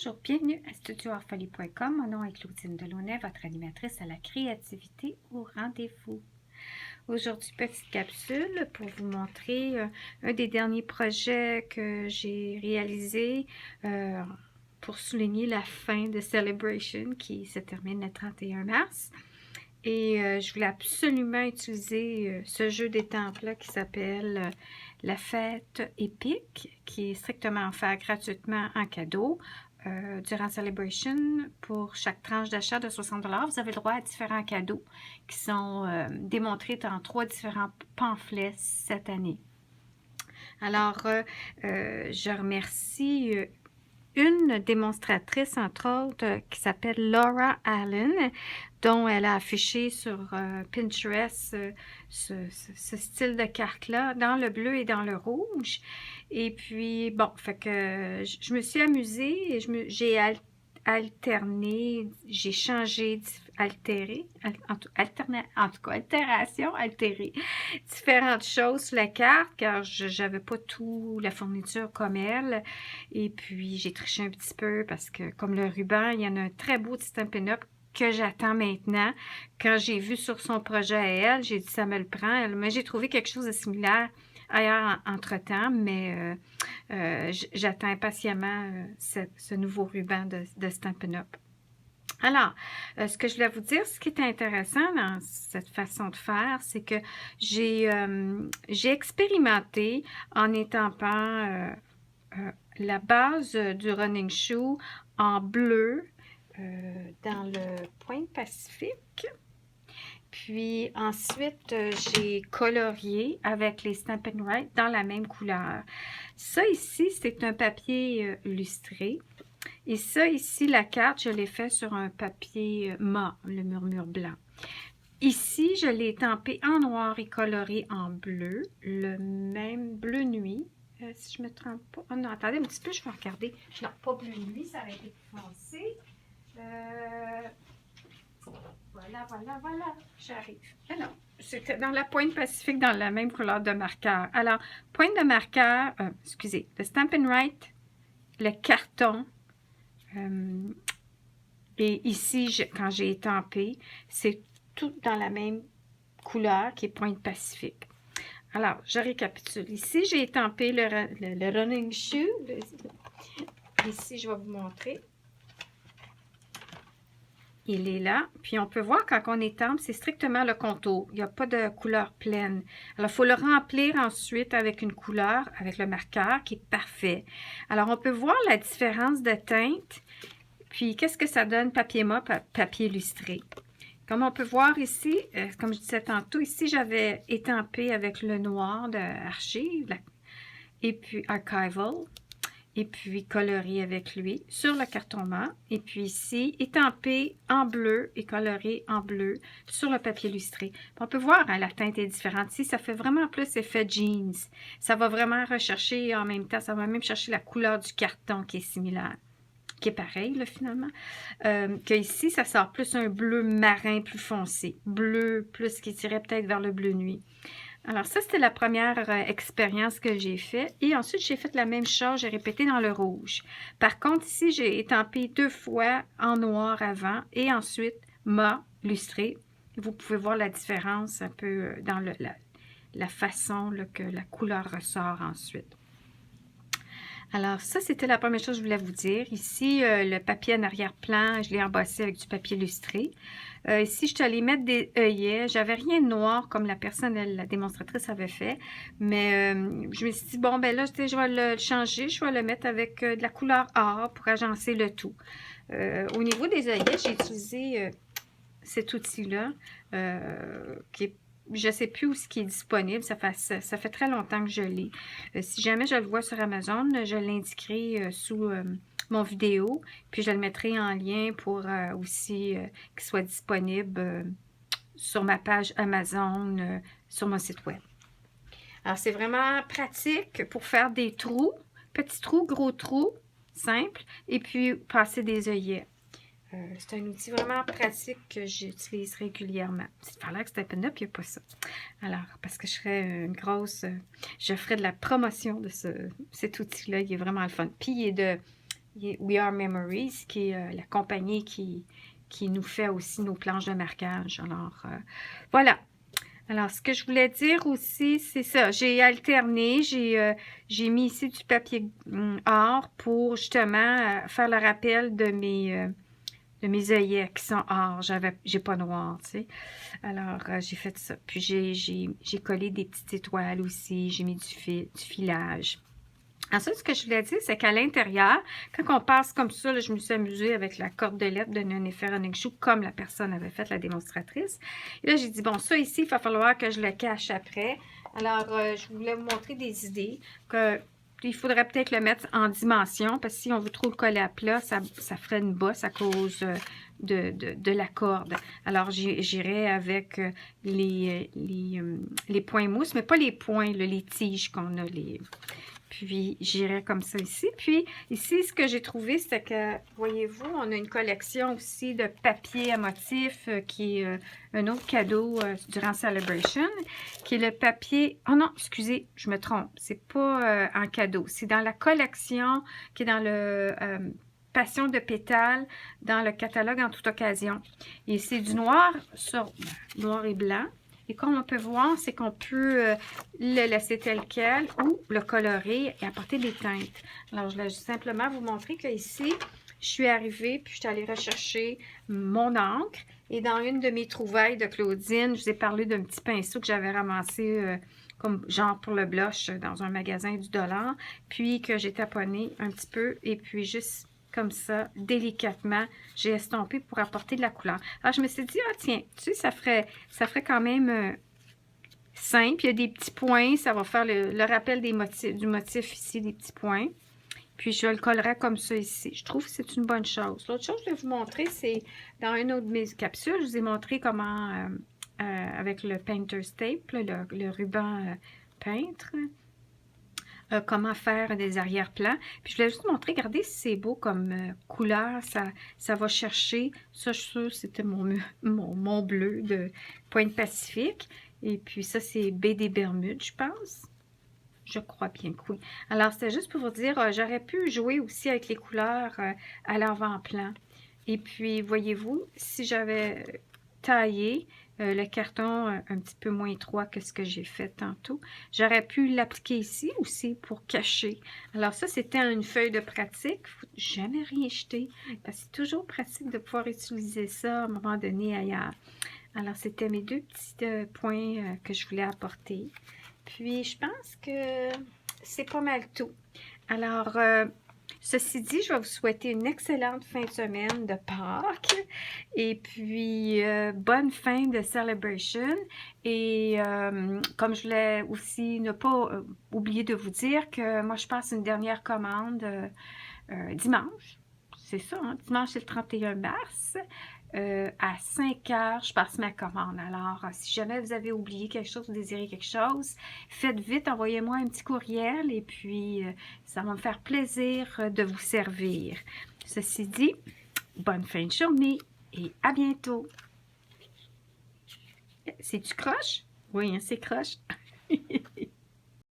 Bonjour, bienvenue à studioorphalie.com. Mon nom est Claudine Delaunay, votre animatrice à la créativité au rendez-vous. Aujourd'hui, petite capsule pour vous montrer un des derniers projets que j'ai réalisé pour souligner la fin de Celebration qui se termine le 31 mars. Et je voulais absolument utiliser ce jeu d'étampes-là qui s'appelle la fête épique, qui est strictement offert gratuitement en cadeau durant Celebration. Pour chaque tranche d'achat de 60 $, vous avez le droit à différents cadeaux qui sont démontrés dans 3 différents pamphlets cette année. Alors, je remercie une démonstratrice, entre autres, qui s'appelle Laura Allen, dont elle a affiché sur Pinterest ce style de carte-là, dans le bleu et dans le rouge. Et puis, bon, fait que je me suis amusée et j'ai alterné, j'ai changé, altéré, en tout cas, altération, altéré, différentes choses sur la carte, car je n'avais pas tout la fourniture comme elle. Et puis, j'ai triché un petit peu parce que, comme le ruban, il y en a un très beau de Stampin' Up que j'attends maintenant. Quand j'ai vu sur son projet à elle, j'ai dit ça me le prend. Mais j'ai trouvé quelque chose de similaire ailleurs entre-temps, mais j'attends impatiemment ce nouveau ruban de Stampin' Up. Alors, ce que je voulais vous dire, ce qui est intéressant dans cette façon de faire, c'est que j'ai expérimenté en étampant la base du running shoe en bleu dans le Pointe Pacifique. Puis ensuite, j'ai colorié avec les Stampin' Right dans la même couleur. Ça ici, c'est un papier lustré. Et ça ici, la carte, je l'ai fait sur un papier mat, le murmure blanc. Ici, je l'ai estampé en noir et coloré en bleu, le même bleu nuit. Si je ne me trompe pas. Oh non, attendez un petit peu, je vais regarder. Non, pas bleu nuit, ça aurait été foncé. Voilà, j'arrive. Alors, c'était dans la Pointe Pacifique, dans la même couleur de marqueur. Alors, pointe de marqueur, excusez, le Stampin' Right, le carton, et ici, quand j'ai étampé, c'est tout dans la même couleur qui est Pointe Pacifique. Alors, je récapitule. Ici, j'ai étampé le running shoe. Ici, je vais vous montrer. Il est là. Puis, on peut voir quand on étampe, c'est strictement le contour. Il n'y a pas de couleur pleine. Alors, il faut le remplir ensuite avec une couleur, avec le marqueur qui est parfait. Alors, on peut voir la différence de teinte. Puis, qu'est-ce que ça donne papier mat, papier illustré? Comme on peut voir ici, comme je disais tantôt, ici, j'avais étampé avec le noir de Archive, et puis Archival, et puis coloré avec lui sur le carton mat. Et puis ici, étampé en bleu et coloré en bleu sur le papier illustré. On peut voir, hein, la teinte est différente. Ici, ça fait vraiment plus effet jeans. Ça va vraiment rechercher en même temps, ça va même chercher la couleur du carton qui est similaire, qui est pareil, là, finalement, que ici, ça sort plus un bleu marin plus foncé, bleu plus qui tirait peut-être vers le bleu nuit. Alors ça, c'était la première expérience que j'ai faite. Et ensuite, j'ai fait la même chose, j'ai répété dans le rouge. Par contre, ici, j'ai étampé 2 fois en noir avant et ensuite mat lustré. Vous pouvez voir la différence un peu dans la façon là, que la couleur ressort ensuite. Alors, ça, c'était la première chose que je voulais vous dire. Ici, le papier en arrière-plan, je l'ai embossé avec du papier illustré. Ici, je suis allée mettre des œillets. J'avais rien de noir comme la personne, la démonstratrice avait fait. Mais je me suis dit, bon, ben là, je vais le changer. Je vais le mettre avec de la couleur or pour agencer le tout. Au niveau des œillets, j'ai utilisé cet outil-là qui est, je ne sais plus où ce qui est disponible, ça fait très longtemps que je l'ai. Si jamais je le vois sur Amazon, je l'indiquerai sous mon vidéo, puis je le mettrai en lien pour aussi qu'il soit disponible sur ma page Amazon, sur mon site web. Alors, c'est vraiment pratique pour faire des trous, petits trous, gros trous, simples, et puis passer des œillets. C'est un outil vraiment pratique que j'utilise régulièrement. C'est par là que Stampin' Up, il n'y a pas ça. Alors, parce que je ferais une grosse... je ferais de la promotion de cet outil-là. Il est vraiment le fun. Puis, il est We Are Memories, qui est la compagnie qui nous fait aussi nos planches de marquage. Alors, voilà. Alors, ce que je voulais dire aussi, c'est ça. J'ai alterné, j'ai mis ici du papier or pour justement faire le rappel de mes œillets qui sont or. J'ai pas noir, tu sais. Alors, j'ai fait ça. Puis, j'ai collé des petites étoiles aussi. J'ai mis du filage. Ensuite, ce que je voulais dire, c'est qu'à l'intérieur, quand on passe comme ça, là, je me suis amusée avec la cordelette de Nénéfer Onegchou, comme la personne avait fait, la démonstratrice. Et là, j'ai dit, bon, ça ici, il va falloir que je le cache après. Alors, je voulais vous montrer des idées que il faudrait peut-être le mettre en dimension, parce que si on veut trop le coller à plat, ça ferait une bosse à cause de la corde. Alors, j'irai avec les points mousse, mais pas les points, là, les tiges qu'on a, Puis, j'irai comme ça ici. Puis, ici, ce que j'ai trouvé, c'est que, voyez-vous, on a une collection aussi de papier à motifs qui est un autre cadeau durant Celebration, qui est le papier... Oh non, excusez, je me trompe. C'est pas en cadeau. C'est dans la collection qui est dans le Passion de pétales, dans le catalogue en toute occasion. Et c'est du noir sur noir et blanc. Et comme on peut voir, c'est qu'on peut le laisser tel quel ou le colorer et apporter des teintes. Alors, je vais simplement vous montrer qu'ici, je suis arrivée, puis je suis allée rechercher mon encre. Et dans une de mes trouvailles de Claudine, je vous ai parlé d'un petit pinceau que j'avais ramassé comme genre pour le blush dans un magasin du dollar. Puis que j'ai taponné un petit peu et puis juste... comme ça, délicatement, j'ai estompé pour apporter de la couleur. Alors, je me suis dit, ah tiens, tu sais, ça ferait quand même simple. Il y a des petits points, ça va faire le rappel du motif ici, des petits points. Puis, je le collerai comme ça ici. Je trouve que c'est une bonne chose. L'autre chose que je vais vous montrer, c'est dans une autre de mes capsules, je vous ai montré comment, avec le Painter's Tape, là, le ruban peintre, comment faire des arrière-plans. Puis je voulais juste montrer, regardez si c'est beau comme couleur, ça va chercher. Ça, je suis sûre, c'était mon bleu de Pointe Pacifique. Et puis ça, c'est baie des Bermudes, je pense. Je crois bien que oui. Alors, c'était juste pour vous dire, j'aurais pu jouer aussi avec les couleurs à l'avant-plan. Et puis, voyez-vous, si j'avais taillé le carton un petit peu moins étroit que ce que j'ai fait tantôt, j'aurais pu l'appliquer ici aussi pour cacher. Alors ça, c'était une feuille de pratique. Faut jamais rien jeter, parce que c'est toujours pratique de pouvoir utiliser ça à un moment donné ailleurs. Alors, c'était mes deux petits points que je voulais apporter. Puis, je pense que c'est pas mal tout. Alors, ceci dit, je vais vous souhaiter une excellente fin de semaine de Pâques et puis bonne fin de Celebration. Et comme je voulais aussi ne pas oublier de vous dire que moi, je passe une dernière commande dimanche. C'est ça, hein? Dimanche, c'est le 31 mars. À 5 heures, je passe ma commande. Alors, si jamais vous avez oublié quelque chose, vous désirez quelque chose, faites vite, envoyez-moi un petit courriel et puis ça va me faire plaisir de vous servir. Ceci dit, bonne fin de journée et à bientôt. C'est-tu croche? Oui, hein, c'est croche.